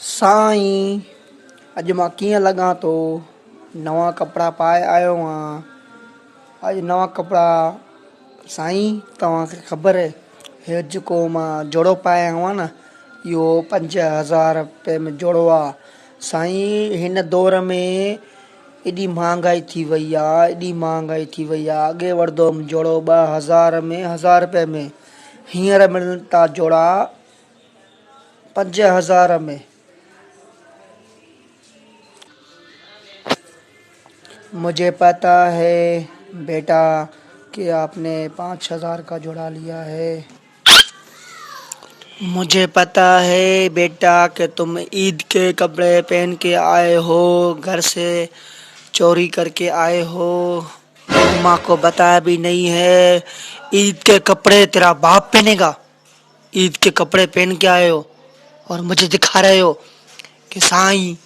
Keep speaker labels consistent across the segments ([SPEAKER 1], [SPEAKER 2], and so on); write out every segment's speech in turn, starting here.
[SPEAKER 1] साईं, अॼु मां कीअं लॻां थो। नवां कपिड़ा पाए आयो आहियां। अॼु नवां कपिड़ा साईं, तव्हांखे ख़बर आहे हे जेको मां जोड़ो पाए आयो आहियां न, इहो 5000 रुपए में जोड़ो आहे। साईं, हिन दौर में एॾी महांगाई थी वई आहे, एॾी महांगाई थी वई आहे। अॻे वठंदो हुउमि जोड़ो 2000 में, 1000 रुपए में। हींअर मिलनि था जोड़ा 5000 में। मुझे पता है बेटा कि आपने 5000 का जोड़ा लिया है। मुझे पता है बेटा कि तुम ईद के कपड़े पहन के आए हो, घर से चोरी करके आए हो। मम्मा को बताया भी नहीं है। ईद के कपड़े तेरा बाप पहनेगा। ईद के कपड़े पहन के आए हो और मुझे दिखा रहे हो कि साईं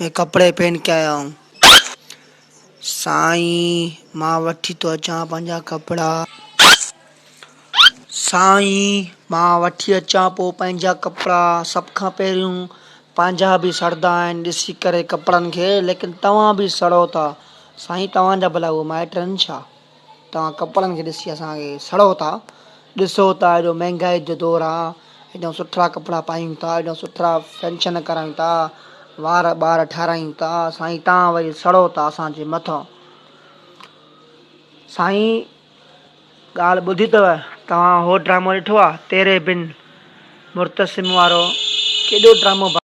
[SPEAKER 1] मैं कपड़े पहन के आया हूँ। साईं, मां वठी तो अचां पंहिंजा कपिड़ा। साईं, मां वठी अचां पोइ पंहिंजा कपिड़ा। सभ खां पहिरियों पंहिंजा बि सड़ंदा आहिनि ॾिसी करे कपिड़नि खे, लेकिन तव्हां बि सड़ो था। साईं, तव्हांजा भला उहे माइट आहिनि छा? तव्हां कपिड़नि खे ॾिसी असांखे सड़ो था। ॾिसो था, एॾो महांगाई जो दौरु आहे, एॾा सुठा कपिड़ा पायूं था, एॾा सुठा फंक्शन करायूं था, वार ॿार ठारायूं था। साईं, तव्हां वरी सड़ो था असांजे मथां। साईं, ॻाल्हि ॿुधी अथव? तव्हां हो ड्रामो ॾिठो आहे तेरे बिन मुर्तसिम वारो? केॾो ड्रामो।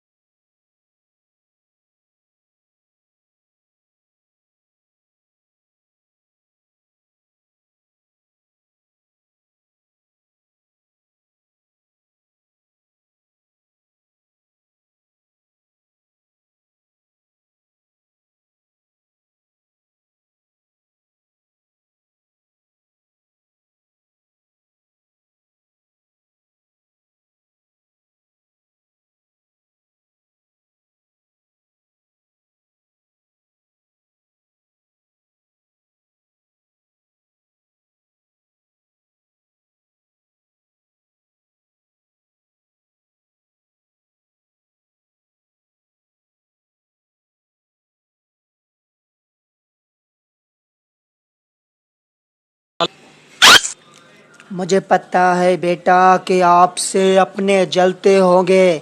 [SPEAKER 1] मुझे पता है बेटा कि आपसे अपने जलते होंगे।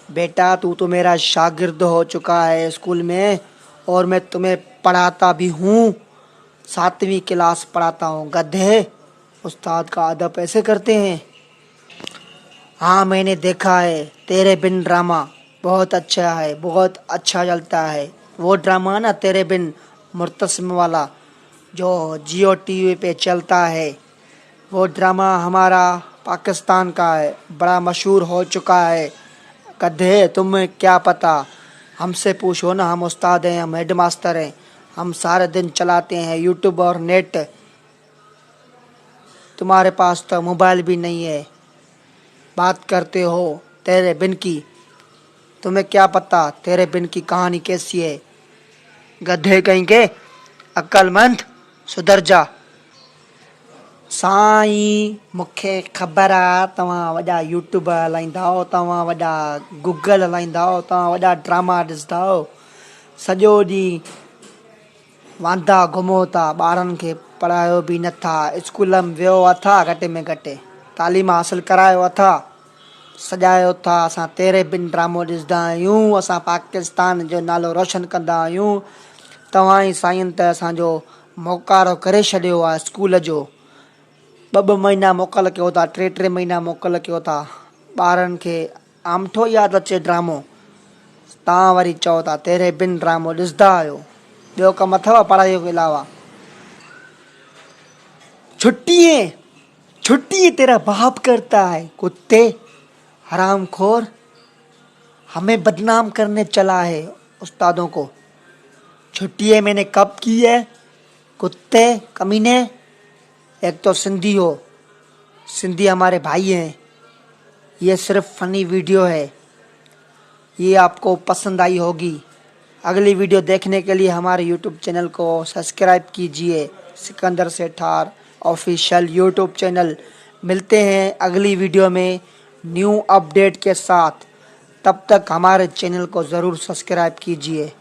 [SPEAKER 1] बेटा, तू तो मेरा शागिर्द हो चुका है स्कूल में, और मैं तुम्हें पढ़ाता भी हूँ। 7वीं क्लास पढ़ाता हूँ। गधे, उस्ताद का अदब ऐसे करते हैं? हाँ, मैंने देखा है। तेरे बिन ड्रामा बहुत अच्छा है, बहुत अच्छा चलता है। वो ड्रामा ना तेरे बिन मुर्तसिम वाला, जो जियो टीवी पे चलता है, वो ड्रामा हमारा पाकिस्तान का है, बड़ा मशहूर हो चुका है। गधे, तुम्हें क्या पता? हमसे पूछो ना, हम उस्ताद हैं, हम हेड मास्टर हैं। हम सारे दिन चलाते हैं यूट्यूब और नेट। तुम्हारे पास तो मोबाइल भी नहीं है, बात करते हो तेरे बिन की। तुम्हें क्या पता तेरे बिन की कहानी कैसी है? गधे कहीं के, अक्लमंद, सुधर जा। साईं, मूंखे ख़बर आहे तव्हां वॾा यूट्यूब हलाईंदा हो, तव्हां वॾा गूगल हलाईंदा हो, तव्हां वॾा ड्रामा ॾिसंदा हो। सॼो ॾींहुं वांदा घुमो था, ॿारनि खे पढ़ायो बि नथा। स्कूल में वियो अथा घटि में घटि, तालीम हासिलु करायो अथा, सॼायो था। असां तेरे बिन ड्रामो ॾिसंदा आहियूं, असां पाकिस्तान जो नालो रोशन कंदा आहियूं। तव्हां ई साईं त असांजो मोकारो करे छॾियो आहे स्कूल जो। 2 महीना मोकल कयो था, 3 महीना मोकल कयो था। ॿारनि खे आमठो यादि अचे ड्रामो, तव्हां वरी चओ था तेरे बिन ड्रामो ॾिसंदा आहियो। ॿियो कमु अथव पढ़ाईअ के अलावा? छुट्टी तेरा बाप करता है, कुत्ते, हरामखोर। हमें बदनाम करने चला है उस्तादों को। छुट्टी मैंने कब की है, कुत्ते, कमीने? एक तो सिंधी हो, सिंधी हमारे भाई हैं। ये सिर्फ फनी वीडियो है, ये आपको पसंद आई होगी। अगली वीडियो देखने के लिए हमारे यूट्यूब चैनल को सब्सक्राइब कीजिए, सिकंदर सेठार ऑफिशियल यूट्यूब चैनल। मिलते हैं अगली वीडियो में न्यू अपडेट के साथ। तब तक हमारे चैनल को ज़रूर सब्सक्राइब कीजिए।